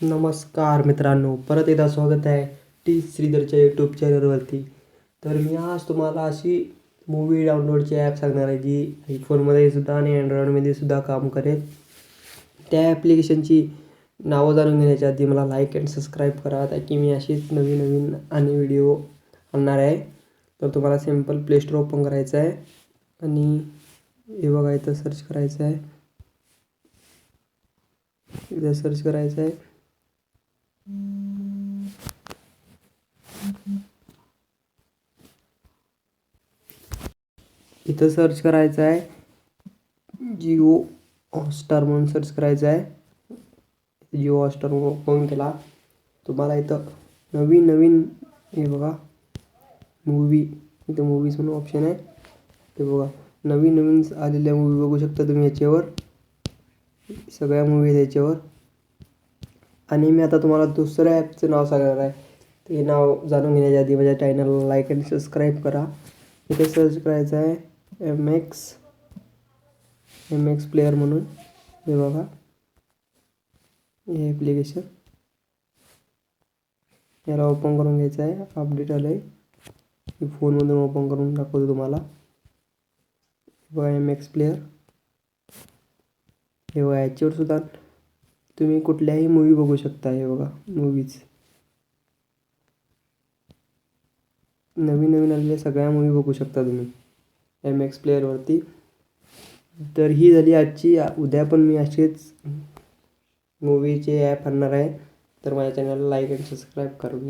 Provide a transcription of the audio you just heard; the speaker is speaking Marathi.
नमस्कार मित्रांनो, परत एकदा स्वागत आहे टी श्रीधरच्या यूट्यूब चॅनलवरती. तर मी आज तुम्हाला अशी मूवी डाउनलोडची ॲप सांगणार आहे जी आयफोनमध्ये सुद्धा आणि अँड्रॉइडमध्ये सुद्धा काम करेल. त्या ॲप्लिकेशनची नावं जाणून घेण्याच्या आधी मला लाईक अँड सबस्क्राईब करा, ताकी मी अशीच नवीन नवीन आणि व्हिडिओ आणणार आहे. तर तुम्हाला सिम्पल प्ले स्टोर ओपन करायचं आहे आणि हे बघा इथं सर्च करायचं आहे. इथं सर्च करायचं आहे. इथं सर्च करायचं आहे जिओ हॉटस्टार म्हणून सर्च करायचं आहे. जिओ हॉटस्टार ओपन केला तुम्हाला इथं नवीन नवीन हे बघा मूवी, इथं मूवीज म्हणून ऑप्शन आहे. ते बघा नवीन नवीन आलेल्या मूवी बघू शकता तुम्ही याच्यावर. सगळ्या मूवी आहेत याच्यावर. आणि मी आता तुम्हाला दुसऱ्या ॲपचं नाव सांगणार आहे. ते नाव जाणून घेण्याच्या आधी माझ्या चॅनलला लाईक आणि सबस्क्राईब करा. इथे सर्च करायचं आहे एम एक्स प्लेअर म्हणून. हे बघा हे ॲप्लिकेशन, याला ओपन करून घ्यायचं आहे. अपडेट आलं आहे, मी फोनमधून ओपन करून दाखवतो तुम्हाला. बघा एम एक्स प्लेअर. हे बघा याच्यावर सुद्धा तुम्ही कुठल्याही मूवी बघू शकता. हे बघा मूवीज, नवीन नवीन आलेल्या सगळ्या मूवी बघू शकता तुम्ही एम एक्स प्लेअरवरती. तर ही झाली आजची. उद्या पण मी असेच मूवीचे ॲप आणणार आहे. तर माझ्या चॅनलला लाईक आणि सबस्क्राईब करून